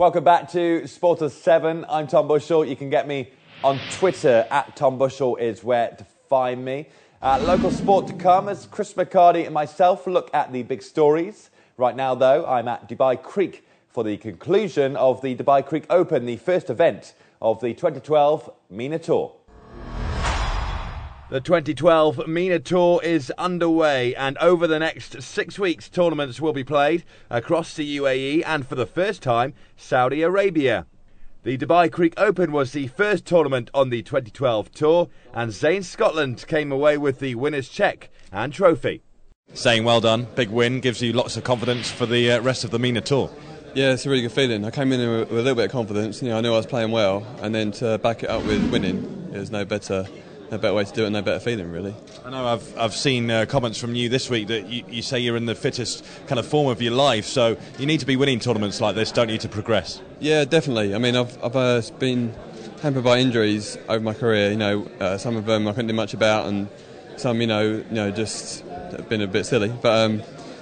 Welcome back to Sport 7. I'm Tom Bushell. You can get me on Twitter at Tom Bushell is where to find me. Local sport to come as Chris McHardy and myself look at the big stories. Right now, though, I'm at Dubai Creek for the conclusion of the Dubai Creek Open, the first event of the 2012 MENA Tour. The 2012 MENA Tour is underway, and over the next 6 weeks tournaments will be played across the UAE and for the first time Saudi Arabia. The Dubai Creek Open was the first tournament on the 2012 tour, and Zane Scotland came away with the winner's cheque and trophy. Saying well done, big win, gives you lots of confidence for the rest of the MENA Tour. Yeah, it's a really good feeling. I came in with a little bit of confidence. I knew I was playing well, and then to back it up with winning, there's no better way to do it, no better feeling, really. I know I've seen comments from you this week that you say you're in the fittest kind of form of your life, so you need to be winning tournaments like this, don't you, to progress? Yeah, definitely. I mean, I've been hampered by injuries over my career. Some of them I couldn't do much about, and some, just have been a bit silly. But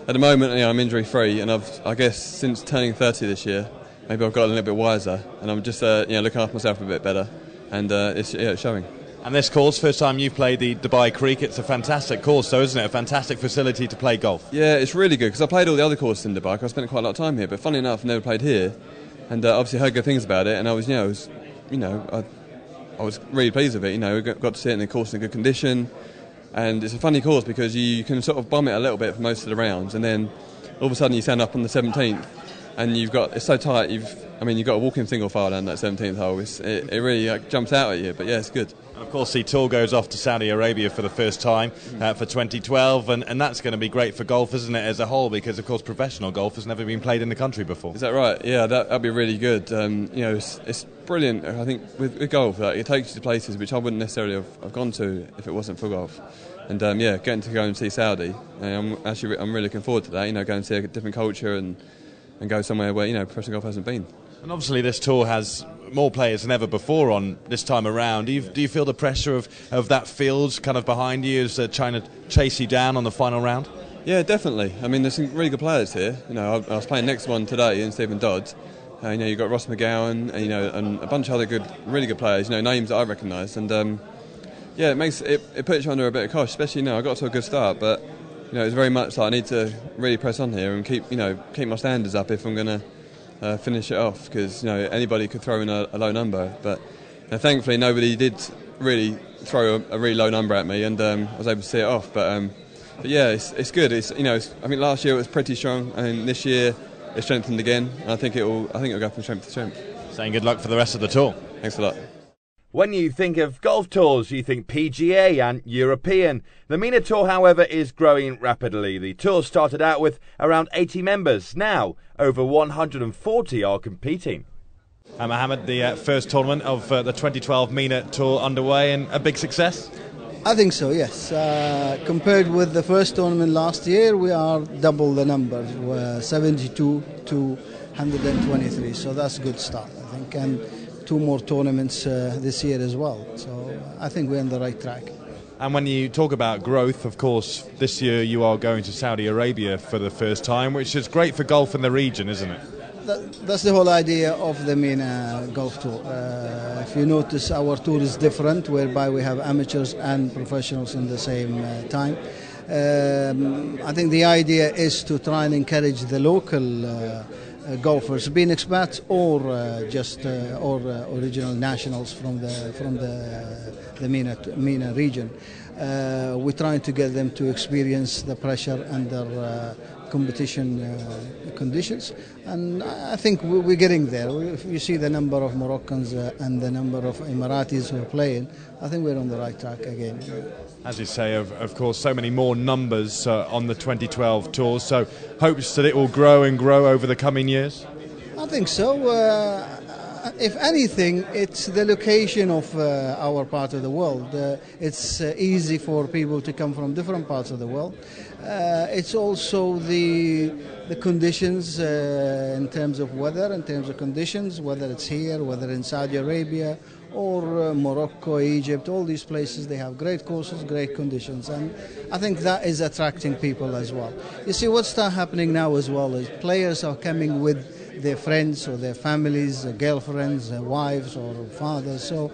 at the moment, I'm injury-free, and I guess since turning 30 this year, maybe I've got a little bit wiser, and I'm just looking after myself a bit better, and it's showing. And this course, first time you've played the Dubai Creek, it's a fantastic course, though, isn't it? A fantastic facility to play golf. Yeah, it's really good, because I played all the other courses in Dubai. I spent quite a lot of time here, but funny enough, I never played here, and obviously heard good things about it, and I was really pleased with it. We got to see it in the course in good condition, and it's a funny course because you can sort of bomb it a little bit for most of the rounds, and then all of a sudden you stand up on the 17th, and it's so tight. You've got a walking single file down that 17th hole. It really jumps out at you, but yeah, it's good. Of course, the tour goes off to Saudi Arabia for the first time for 2012, and that's going to be great for golf, isn't it, as a whole? Because, of course, professional golf has never been played in the country before. Is that right? Yeah, that'd be really good. It's brilliant. I think with golf, it takes you to places which I wouldn't necessarily have gone to if it wasn't for golf. And getting to go and see Saudi, I'm really looking forward to that. Go and see a different culture and go somewhere where professional golf hasn't been. And obviously this tour has more players than ever before on this time around. Do you feel the pressure of that field kind of behind you as trying to chase you down on the final round? Yeah, definitely. I mean, there's some really good players here. I was playing next one today in Stephen Dodd. You've got Ross McGowan, and a bunch of other really good players. Names that I recognise, and it puts you under a bit of cosh. Especially I got to a good start, but it's very much like I need to really press on here and keep my standards up if I'm going to finish it off, because anybody could throw in a low number, but thankfully nobody did really throw a really low number at me, and I was able to see it off. But yeah, it's good. I think last year it was pretty strong, and this year it's strengthened again. And I think it'll go from strength to strength. Saying good luck for the rest of the tour. Thanks a lot. When you think of golf tours, you think PGA and European. The MENA Tour, however, is growing rapidly. The tour started out with around 80 members. Now, over 140 are competing. Mohammed, the first tournament of the 2012 MENA Tour underway, and a big success? I think so, yes. Compared with the first tournament last year, we are double the numbers, 72 to 123. So that's a good start, I think. And 2 more tournaments this year as well, so I think we're on the right track. And when you talk about growth, of course, this year you are going to Saudi Arabia for the first time, which is great for golf in the region, isn't it? That's the whole idea of the MENA Golf Tour. If you notice, our tour is different, whereby we have amateurs and professionals in the same time. I think the idea is to try and encourage the local golfers, being expats or original nationals from the MENA region. We're trying to get them to experience the pressure under competition conditions, and I think we're getting there. If you see the number of Moroccans and the number of Emiratis who are playing, I think we're on the right track again. As you say, of course, so many more numbers on the 2012 tour, so hopes that it will grow and grow over the coming years? I think so. If anything, it's the location of our part of the world. It's easy for people to come from different parts of the world. It's also the conditions in terms of weather, in terms of conditions, whether it's here, whether in Saudi Arabia or Morocco, Egypt, all these places, they have great courses, great conditions, and I think that is attracting people as well. You see, what's happening now as well is players are coming with their friends or their families, their girlfriends, their wives or fathers. So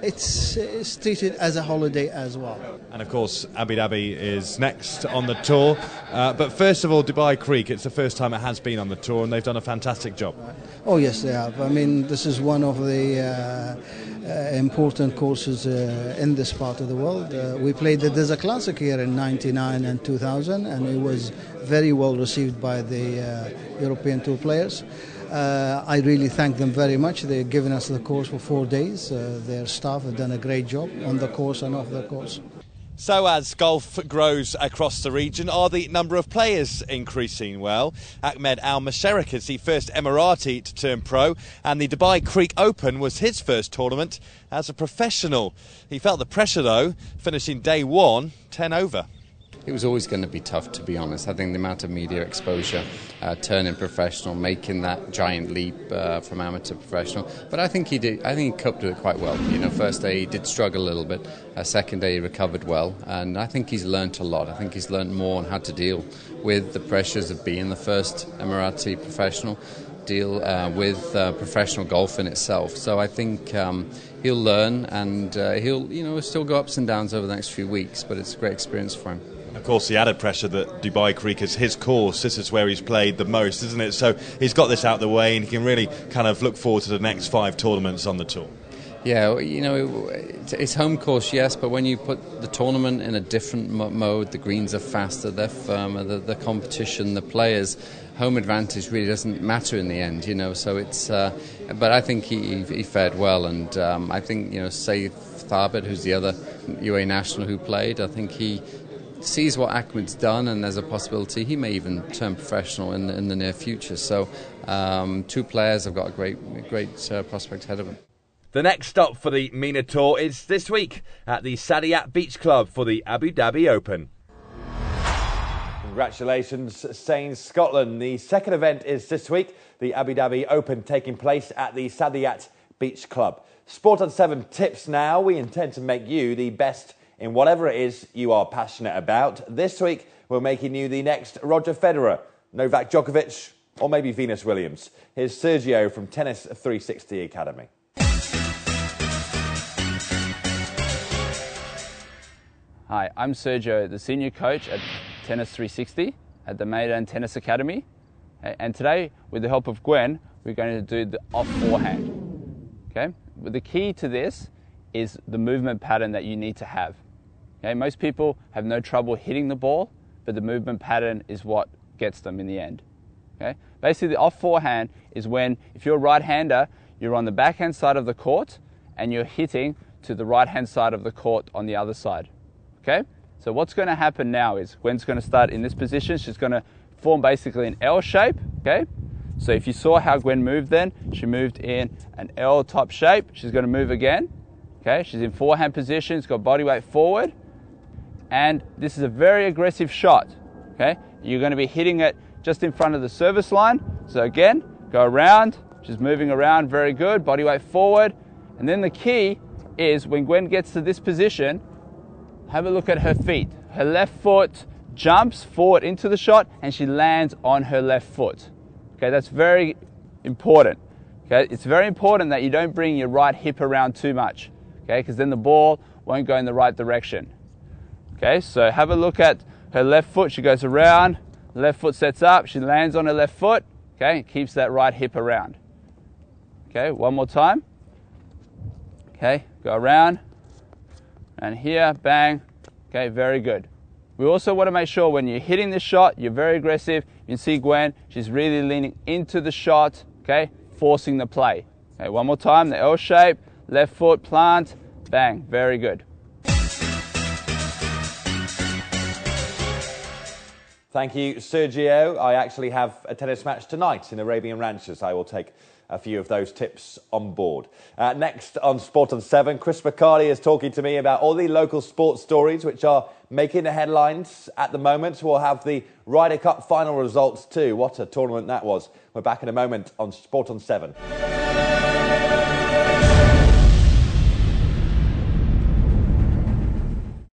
it's treated as a holiday as well. And of course, Abu Dhabi is next on the tour. But first of all, Dubai Creek, it's the first time it has been on the tour, and they've done a fantastic job. Oh yes, they have. I mean, this is one of the important courses in this part of the world. We played the Desert Classic here in '99 and 2000, and it was very well received by the European Tour players. I really thank them very much. They've given us the course for 4 days. Their staff have done a great job on the course and off the course. So as golf grows across the region, are the number of players increasing? Well, Ahmed Al-Masharik is the first Emirati to turn pro, and the Dubai Creek Open was his first tournament as a professional. He felt the pressure though, finishing day one 10 over. It was always going to be tough, to be honest. I think the amount of media exposure, turning professional, making that giant leap from amateur to professional. But I think he did. I think he coped with it quite well. You know, first day he did struggle a little bit. Second day he recovered well, and I think he's learnt a lot. I think he's learnt more on how to deal with the pressures of being the first Emirati professional, deal with professional golf in itself. So I think he'll learn, and he'll still go ups and downs over the next few weeks. But it's a great experience for him. Of course, the added pressure that Dubai Creek is his course. This is where he's played the most, isn't it? So he's got this out of the way, and he can really kind of look forward to the next 5 tournaments on the tour. Yeah, you know, it's home course, yes, but when you put the tournament in a different mode, the greens are faster, they're firmer, the competition, the players, home advantage really doesn't matter in the end, you know. So it's, but I think he fared well, and I think, you know, Saeed Thabit, who's the other UAE national who played, I think he sees what Ahmed's done, and there's a possibility he may even turn professional in the near future. So 2 players have got a great prospect ahead of them. The next stop for the MENA Tour is this week at the Saadiyat Beach Club for the Abu Dhabi Open. Congratulations, Sains Scotland. The second event is this week, the Abu Dhabi Open, taking place at the Saadiyat Beach Club. Sport on 7 tips now. We intend to make you the best in whatever it is you are passionate about. This week, we're making you the next Roger Federer, Novak Djokovic, or maybe Venus Williams. Here's Sergio from Tennis 360 Academy. Hi, I'm Sergio, the senior coach at Tennis 360 at the MENA Tennis Academy. And today, with the help of Gwen, we're going to do the off forehand. Okay? But the key to this is the movement pattern that you need to have. Okay? Most people have no trouble hitting the ball, but the movement pattern is what gets them in the end. Okay? Basically, the off forehand is when, if you're a right-hander, you're on the backhand side of the court and you're hitting to the right-hand side of the court on the other side. Okay? So what's going to happen now is Gwen's going to start in this position. She's going to form basically an L shape. Okay? So if you saw how Gwen moved then, she moved in an L type shape. She's going to move again. Okay? She's in forehand position. She's got body weight forward. And this is a very aggressive shot. Okay? You're going to be hitting it just in front of the service line. So again, go around. She's moving around. Very good. Body weight forward. And then the key is when Gwen gets to this position, have a look at her feet. Her left foot jumps forward into the shot and she lands on her left foot. Okay, that's very important. Okay, it's very important that you don't bring your right hip around too much. Okay, because then the ball won't go in the right direction. Okay, so have a look at her left foot. She goes around, left foot sets up, she lands on her left foot. Okay, keeps that right hip around. Okay, one more time. Okay, go around. And here, bang. Okay, very good. We also want to make sure when you're hitting this shot, you're very aggressive. You can see Gwen, she's really leaning into the shot, okay, forcing the play. Okay, one more time, the L shape, left foot, plant, bang, very good. Thank you, Sergio. I actually have a tennis match tonight in Arabian Ranches. I will take a few of those tips on board. Next on Sport on 7, Chris McHardy is talking to me about all the local sports stories which are making the headlines at the moment. We'll have the Ryder Cup final results too. What a tournament that was. We're back in a moment on Sport on 7.